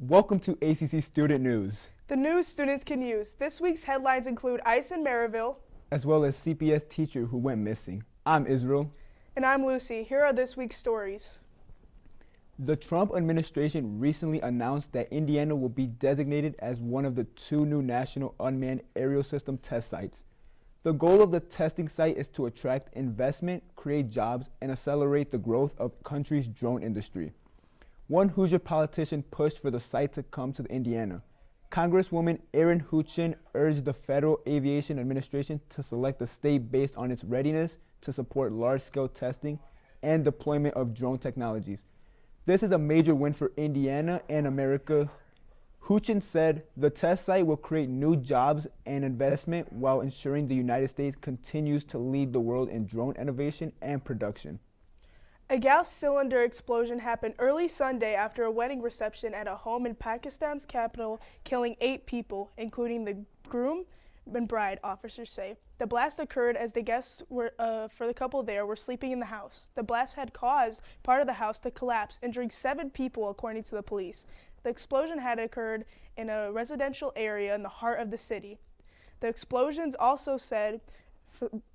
Welcome to ACC Student News, The news students can use. This week's headlines include ice in Maryville. as well as CPS teacher who went missing. I'm Israel. And I'm Lucy. Here are this week's stories. The Trump administration recently announced that Indiana will be designated as one of the 2 new national unmanned aerial system test sites. The goal of the testing site is to attract investment, create jobs, and accelerate the growth of the country's drone industry. One Hoosier politician pushed for the site to come to Indiana. Congresswoman Erin Houchin urged the Federal Aviation Administration to select the state based on its readiness to support large-scale testing and deployment of drone technologies. This is a major win for Indiana and America. Houchin said the test site will create new jobs and investment while ensuring the United States continues to lead the world in drone innovation and production. A gas cylinder explosion happened early Sunday after a wedding reception at a home in Pakistan's capital, killing 8 people, including the groom and bride, officers say. The blast occurred as the guests for the couple there were sleeping in the house. The blast had caused part of the house to collapse, injuring 7 people, according to the police. The explosion had occurred in a residential area in the heart of the city. The explosions also said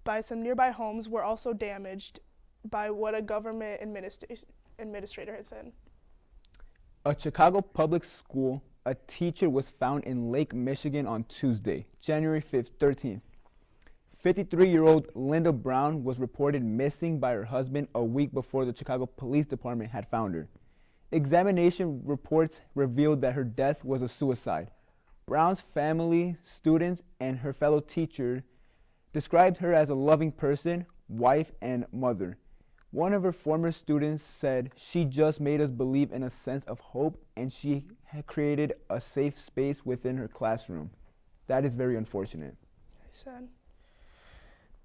by some nearby homes were also damaged by what a government administrator has said. A Chicago public school, a teacher was found in Lake Michigan on Tuesday, January 13th. 53-year-old Linda Brown was reported missing by her husband a week before the Chicago Police Department had found her. Examination reports revealed that her death was a suicide. Brown's family, students, and her fellow teacher described her as a loving person, wife, and mother. One of her former students said, "She just made us believe in a sense of hope, and she had created a safe space within her classroom." That is very unfortunate. Sad.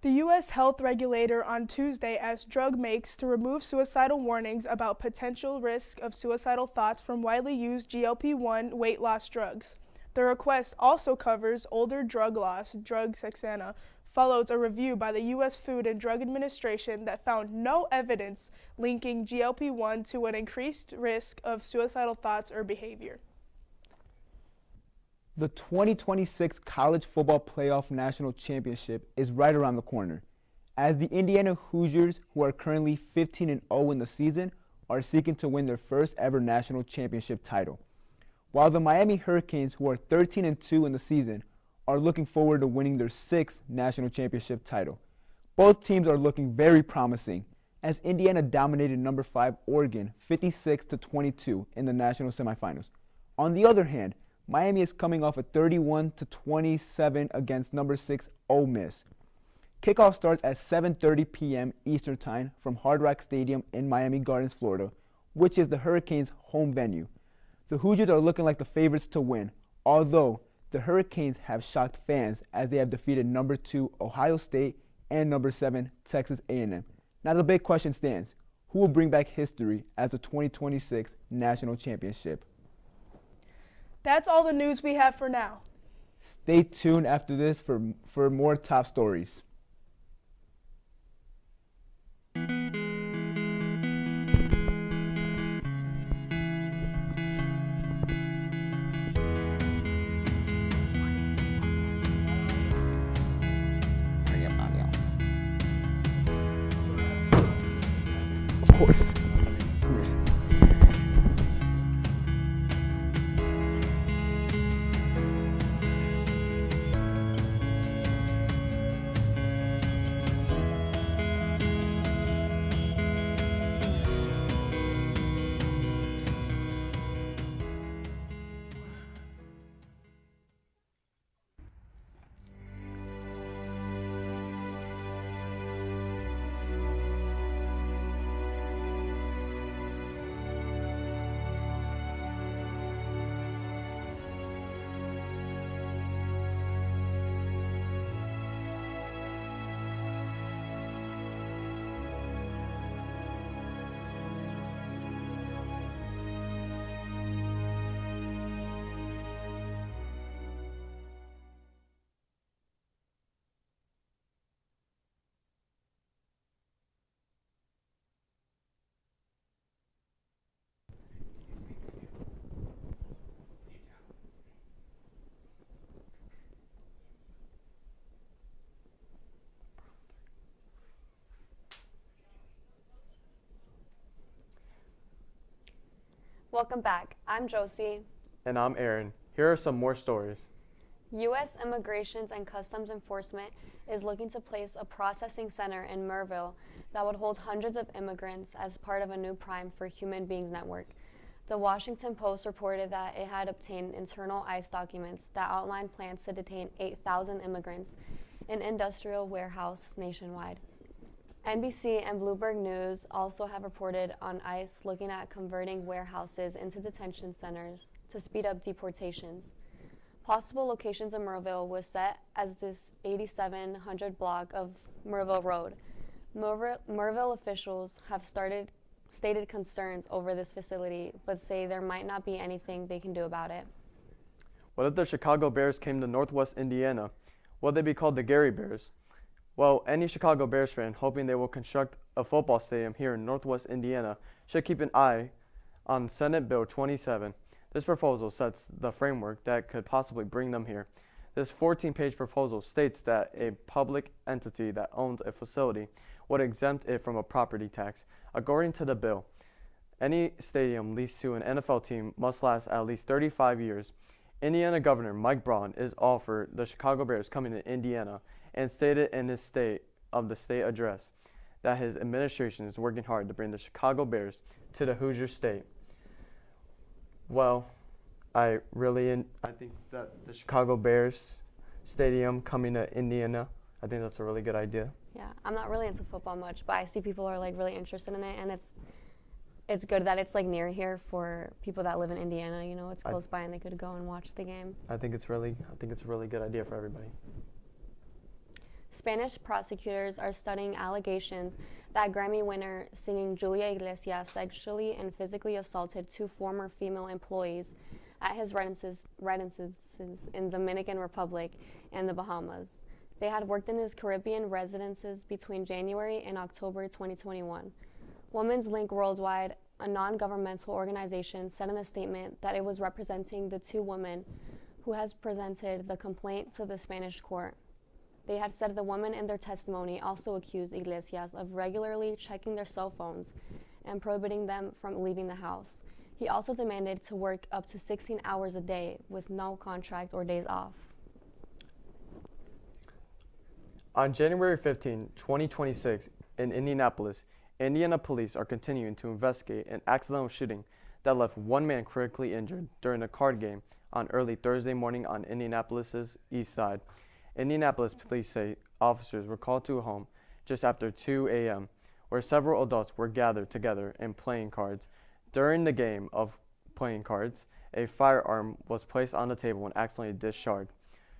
The U.S. health regulator on Tuesday asked drug makes to remove suicidal warnings about potential risk of suicidal thoughts from widely used GLP-1 weight loss drugs. The request also covers older drug Saxena, follows a review by the U.S. Food and Drug Administration that found no evidence linking GLP-1 to an increased risk of suicidal thoughts or behavior. The 2026 College Football Playoff National Championship is right around the corner, as the Indiana Hoosiers, who are currently 15-0 in the season, are seeking to win their first ever national championship title, while the Miami Hurricanes, who are 13-2 in the season, are looking forward to winning their 6th national championship title. Both teams are looking very promising, as Indiana dominated number 5 Oregon 56-22 in the national semifinals. On the other hand, Miami is coming off a 31-27 against number 6 Ole Miss. Kickoff starts at 7:30 p.m. Eastern Time from Hard Rock Stadium in Miami Gardens, Florida, which is the Hurricanes' home venue. The Hoosiers are looking like the favorites to win, although the Hurricanes have shocked fans as they have defeated number 2 Ohio State and number 7 Texas A&M. Now the big question stands: who will bring back history as the 2026 national championship? That's all the news we have for now. Stay tuned after this for more top stories. Of course. Welcome back. I'm Josie. And I'm Aaron. Here are some more stories. U.S. Immigration and Customs Enforcement is looking to place a processing center in Merville that would hold hundreds of immigrants as part of a new Prime for Human Beings network. The Washington Post reported that it had obtained internal ICE documents that outlined plans to detain 8,000 immigrants in industrial warehouse nationwide. NBC and Bloomberg News also have reported on ICE looking at converting warehouses into detention centers to speed up deportations. Possible locations in Merville was set as this 8700 block of Merville Road. Merville officials have stated concerns over this facility, but say there might not be anything they can do about it. What if the Chicago Bears came to Northwest Indiana? Will they be called the Gary Bears? Well, any Chicago Bears fan hoping they will construct a football stadium here in Northwest Indiana should keep an eye on Senate Bill 27. This proposal sets the framework that could possibly bring them here. This 14-page proposal states that a public entity that owns a facility would exempt it from a property tax. According to the bill, any stadium leased to an NFL team must last at least 35 years. Indiana Governor Mike Braun is all for the Chicago Bears coming to Indiana and stated in his State of the State address that his administration is working hard to bring the Chicago Bears to the Hoosier State. Well, I think that the Chicago Bears stadium coming to Indiana, I think that's a really good idea. Yeah, I'm not really into football much, but I see people are like really interested in it, and it's good that it's like near here for people that live in Indiana. You know, it's close by and they could go and watch the game. I think it's a really good idea for everybody. Spanish prosecutors are studying allegations that Grammy winner singing Julia Iglesias sexually and physically assaulted two former female employees at his residences in Dominican Republic and the Bahamas. They had worked in his Caribbean residences between January and October 2021. Women's Link Worldwide, a non-governmental organization, said in a statement that it was representing the two women who has presented the complaint to the Spanish court. They had said the women in their testimony also accused Iglesias of regularly checking their cell phones and prohibiting them from leaving the house. He also demanded to work up to 16 hours a day with no contract or days off. On January 15, 2026, in Indianapolis, Indiana police are continuing to investigate an accidental shooting that left one man critically injured during a card game on early Thursday morning on Indianapolis's east side. Indianapolis police say officers were called to a home just after 2 a.m. where several adults were gathered together and playing cards. During the game of playing cards, a firearm was placed on the table and accidentally discharged,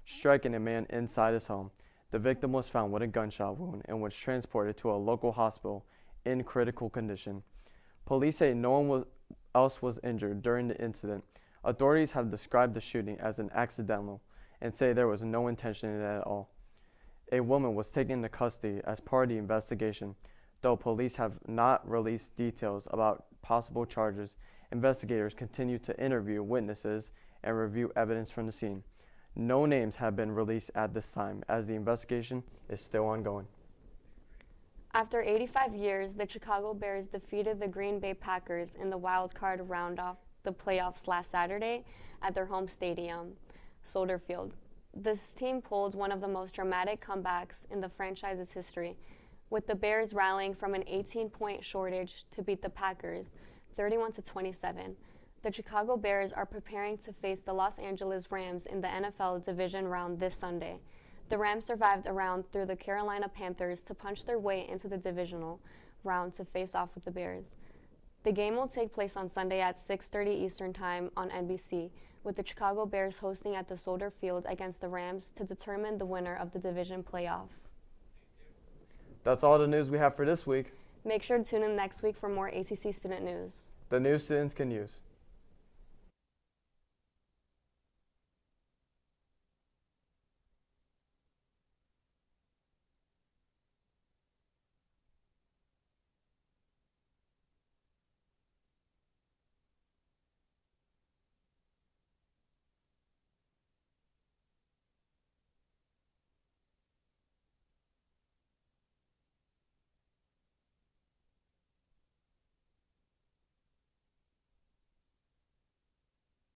striking a man inside his home. The victim was found with a gunshot wound and was transported to a local hospital in critical condition. Police say no one else was injured during the incident. Authorities have described the shooting as an accidental and say there was no intention in it at all. A woman was taken into custody as part of the investigation. Though police have not released details about possible charges, investigators continue to interview witnesses and review evidence from the scene. No names have been released at this time as the investigation is still ongoing. After 85 years, the Chicago Bears defeated the Green Bay Packers in the wild card round of the playoffs last Saturday at their home stadium, Soldier Field. This team pulled one of the most dramatic comebacks in the franchise's history, with the Bears rallying from an 18-point shortage to beat the Packers 31-27. The Chicago Bears are preparing to face the Los Angeles Rams in the NFL division round this Sunday. The Rams survived a round through the Carolina Panthers to punch their way into the divisional round to face off with the Bears. The game will take place on Sunday at 6:30 Eastern Time on NBC, with the Chicago Bears hosting at the Soldier Field against the Rams to determine the winner of the division playoff. That's all the news we have for this week. Make sure to tune in next week for more ACC student news. The news students can use.